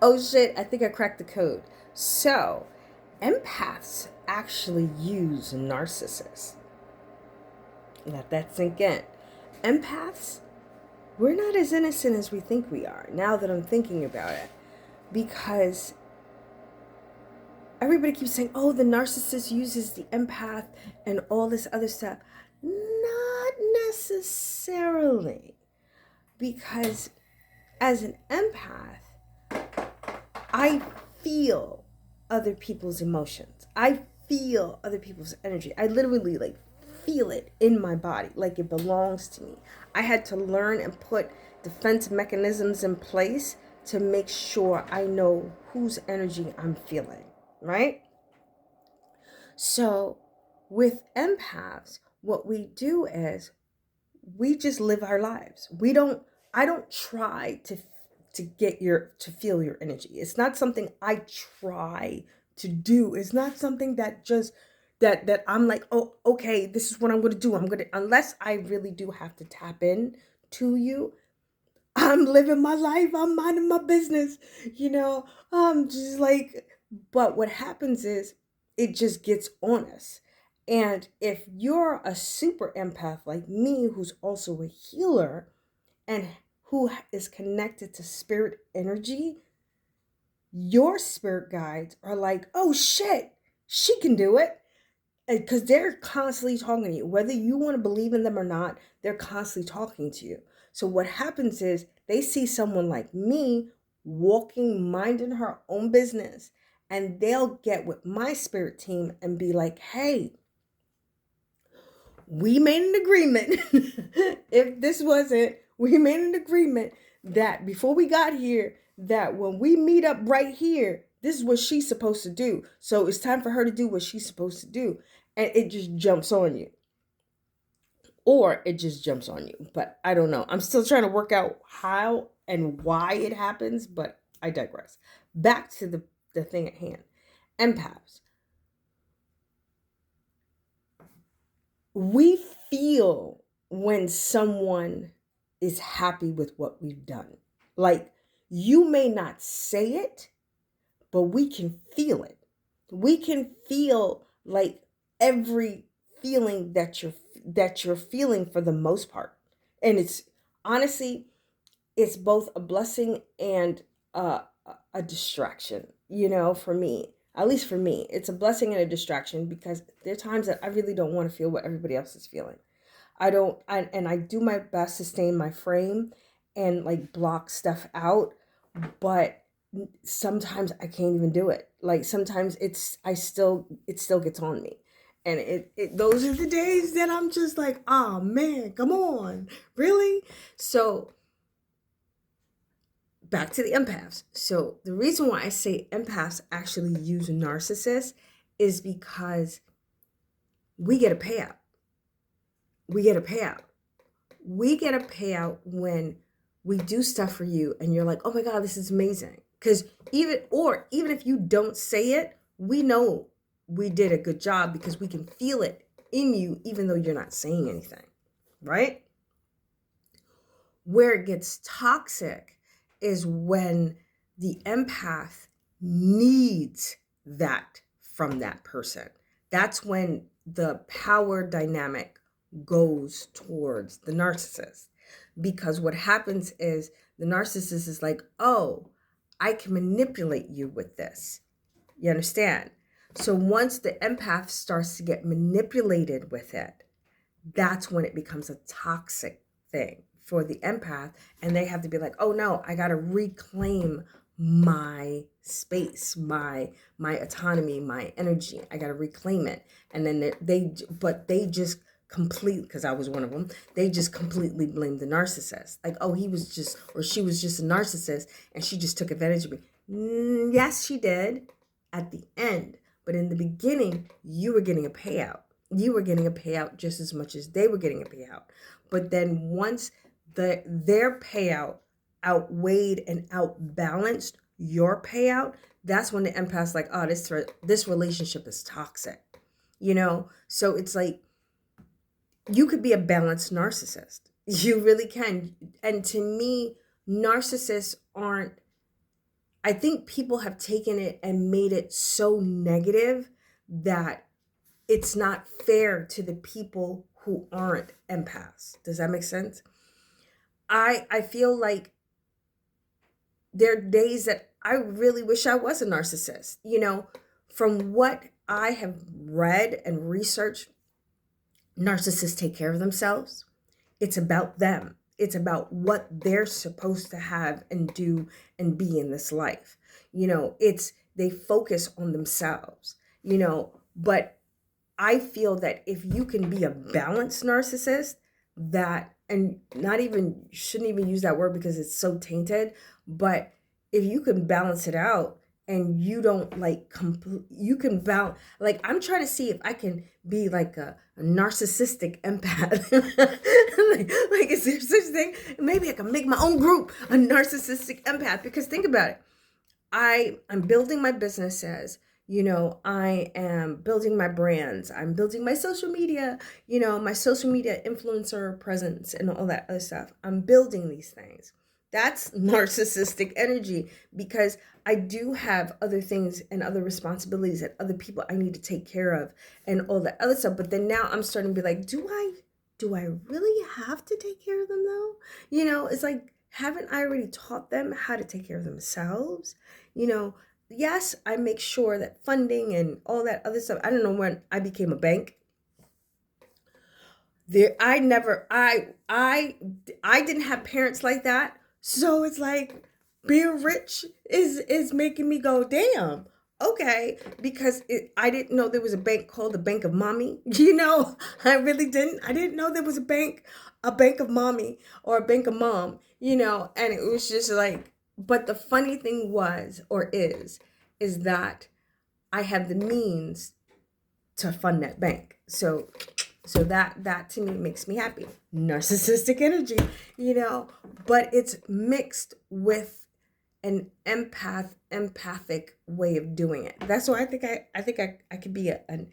Oh shit, I think I cracked the code. So, empaths actually use narcissists. Let that sink in. Empaths, we're not as innocent as we think we are, now that I'm thinking about it. Because everybody keeps saying, oh, the narcissist uses the empath and all this other stuff. Not necessarily. Because as an empath, I feel other people's emotions. I feel other people's energy. I literally feel it in my body like it belongs to me. I had to learn and put defense mechanisms in place to make sure I know whose energy I'm feeling, right? So with empaths, what we do is we just live our lives. I don't try to to feel your energy. It's not something I try to do. It's not something that just that I'm like, "Oh, okay, this is what I'm going to do. I'm going to," unless I really do have to tap in to you. I'm living my life. I'm minding my business. You know, I'm just like, but what happens is it just gets on us. And if you're a super empath like me, who's also a healer and who is connected to spirit energy, your spirit guides are like, oh shit, she can do it. Because they're constantly talking to you. Whether you want to believe in them or not, they're constantly talking to you. So what happens is they see someone like me walking, minding her own business, and they'll get with my spirit team and be like, hey, we made an agreement. If this wasn't, we made an agreement that before we got here, that when we meet up right here, this is what she's supposed to do. So it's time for her to do what she's supposed to do. And it just jumps on you. Or it just jumps on you. But I don't know. I'm still trying to work out how and why it happens, but I digress. Back to the thing at hand. Empaths. We feel when someone is happy with what we've done. Like, you may not say it, but we can feel it. We can feel like every feeling that you're feeling for the most part. And it's honestly, it's both a blessing and a distraction, for me. At least for me, it's a blessing and a distraction because there are times that I really don't want to feel what everybody else is feeling. And I do my best to stay in my frame and like block stuff out, but sometimes I can't even do it. Like sometimes it still gets on me. And it those are the days that I'm just like, oh man, come on. Really? So back to the empaths. So the reason why I say empaths actually use narcissists is because we get a payout. We get a payout. We get a payout when we do stuff for you and you're like, oh my God, this is amazing. Because even if you don't say it, we know we did a good job because we can feel it in you, even though you're not saying anything, right? Where it gets toxic is when the empath needs that from that person. That's when the power dynamic goes towards the narcissist. Because what happens is the narcissist is like, oh, I can manipulate you with this. You understand? So once the empath starts to get manipulated with it, that's when it becomes a toxic thing for the empath. And they have to be like, oh no, I got to reclaim my space, my autonomy, my energy. I got to reclaim it. And then they just completely, because I was one of them, they just completely blamed the narcissist. Like, oh, he was just, or she was just a narcissist and she just took advantage of me. Yes, she did at the end. But in the beginning, you were getting a payout. You were getting a payout just as much as they were getting a payout. But then once their payout outweighed and outbalanced your payout, that's when the empath's like, oh, this relationship is toxic. So it's like you could be a balanced narcissist. You really can. And to me, narcissists aren't I think people have taken it and made it so negative that it's not fair to the people who aren't empaths. Does that make sense? I feel like there are days that I really wish I was a narcissist. From what I have read and researched, narcissists take care of themselves. It's about them. It's about what they're supposed to have and do and be in this life. It's they focus on themselves, but I feel that if you can be a balanced narcissist, that, and not even, shouldn't even use that word because it's so tainted, but if you can balance it out and you don't like you can balance, like I'm trying to see if I can be like a narcissistic empath. like is there such thing? Maybe I can make my own group, a narcissistic empath, because think about it. I'm building my businesses. I am building my brands. I'm building my social media, my social media influencer presence and all that other stuff. I'm building these things. That's narcissistic energy, because I do have other things and other responsibilities and other people I need to take care of and all that other stuff. But then now I'm starting to be like, do I really have to take care of them though? It's like, haven't I already taught them how to take care of themselves? Yes, I make sure that funding and all that other stuff. I don't know when I became a bank. I didn't have parents like that. So it's like being rich is making me go, damn, okay, because I didn't know there was a bank called the Bank of Mommy. I really didn't. I didn't know there was a bank of mommy or a bank of mom, and it was just like, but the funny thing was, or is that I have the means to fund that bank. So that to me makes me happy. Narcissistic energy, but it's mixed with an empathic way of doing it. That's why I think I could be a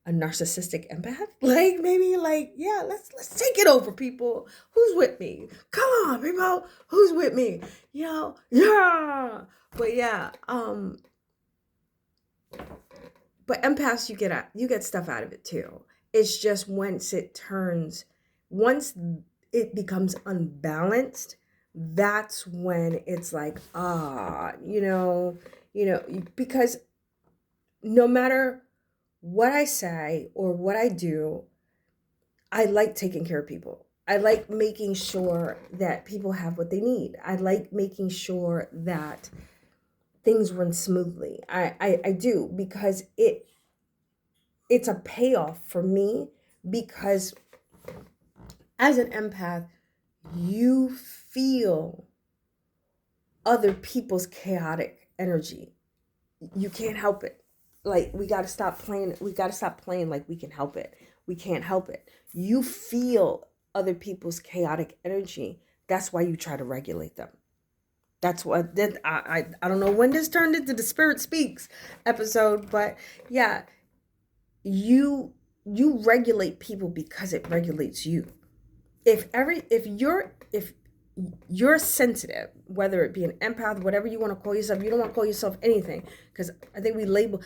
narcissistic empath. Like, maybe, like, yeah, let's take it over, people. Who's with me? Come on, people. Who's with me? Yeah. But yeah, but empaths, you get stuff out of it too. It's just once it becomes unbalanced, that's when it's like, because no matter what I say or what I do, I like taking care of people. I like making sure that people have what they need. I like making sure that things run smoothly. I do, because it's a payoff for me, because as an empath, you feel other people's chaotic energy. You can't help it. Like, we got to stop playing like we can help it. We can't help it. You feel other people's chaotic energy. That's why you try to regulate them. That's what then I don't know when this turned into the Spirit Speaks episode, but yeah, you regulate people because it regulates you. If you're sensitive, whether it be an empath, whatever you want to call yourself, you don't want to call yourself anything, because I think we label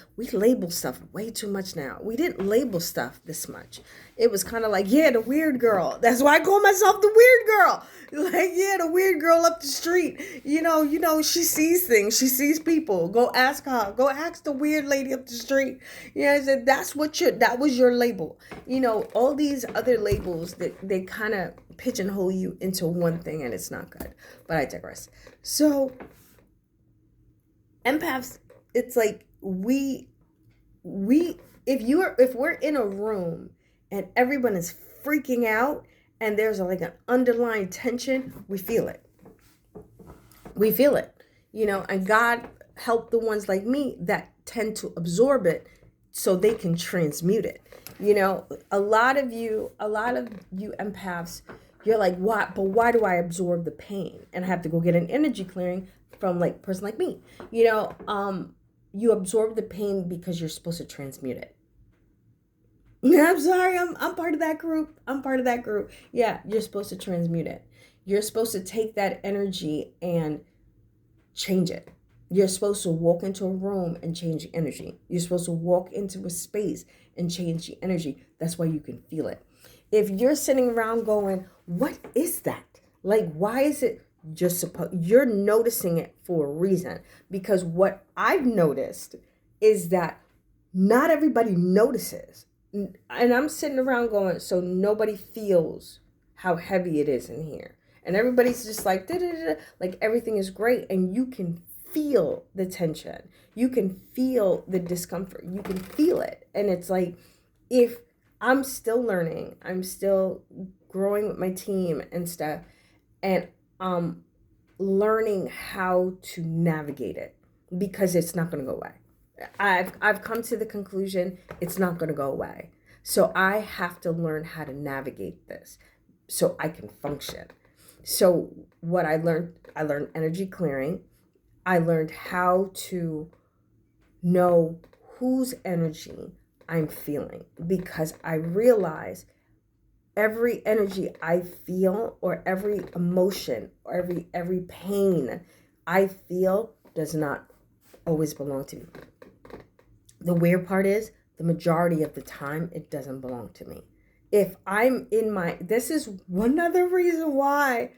stuff way too much now. We didn't label stuff this much. It was kind of like, yeah, the weird girl. That's why I call myself the weird girl. Like, yeah, the weird girl up the street. She sees things. She sees people. Go ask her. Go ask the weird lady up the street. I said, that was your label. All these other labels that they kind of pigeonhole you into one thing, and it's not good. But I digress. So empaths, it's like if we're in a room and everyone is freaking out and there's like an underlying tension, we feel it. And God help the ones like me that tend to absorb it so they can transmute it. A lot of you empaths, you're like, what? But why do I absorb the pain and I have to go get an energy clearing from like a person like me? You absorb the pain because you're supposed to transmute it. I'm sorry, I'm part of that group. Yeah, you're supposed to transmute it. You're supposed to take that energy and change it. You're supposed to walk into a room and change the energy. You're supposed to walk into a space and change the energy. That's why you can feel it. If you're sitting around going, what is that? Like, why is it just you're noticing it for a reason? Because what I've noticed is that not everybody notices. And I'm sitting around going, so nobody feels how heavy it is in here. And everybody's just like, like everything is great. And you can feel the tension. You can feel the discomfort. You can feel it. And it's like, if I'm still learning, I'm still growing with my team and stuff, and learning how to navigate it, because it's not going to go away. I've come to the conclusion it's not going to go away. So I have to learn how to navigate this so I can function. So what I learned energy clearing. I learned how to know whose energy I'm feeling, because I realize every energy I feel, or every emotion, or every pain I feel does not always belong to me. The weird part is, the majority of the time, it doesn't belong to me. If I'm in this is one other reason why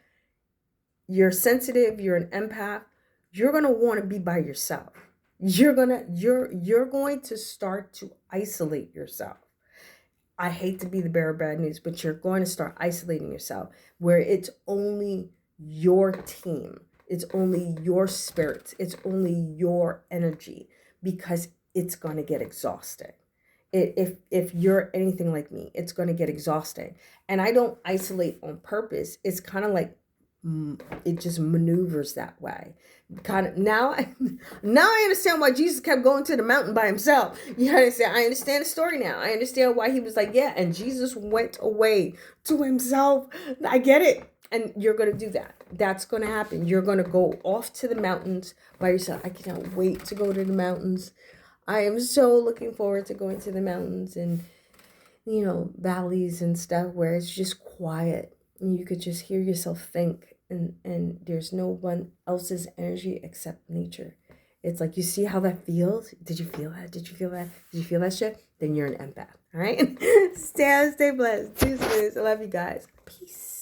you're sensitive, you're an empath, you're going to want to be by yourself. You're going to start to isolate yourself. I hate to be the bearer of bad news, but you're going to start isolating yourself, where it's only your team. It's only your spirits. It's only your energy, because it's going to get exhausting. If you're anything like me, it's going to get exhausting. And I don't isolate on purpose. It's kind of like, it just maneuvers that way. Kind of now I understand why Jesus kept going to the mountain by himself. You understand? I understand the story now. I understand why he was like, yeah, and Jesus went away to himself. I get it. And you're going to do that. That's going to happen. You're going to go off to the mountains by yourself. I cannot wait to go to the mountains. I am so looking forward to going to the mountains and, valleys and stuff where it's just quiet. And you could just hear yourself think, and there's no one else's energy except nature. It's like, you see how that feels? Did you feel that? Did you feel that? Did you feel that shit? Then you're an empath. All right? Stay blessed. Deuces. I love you guys. Peace.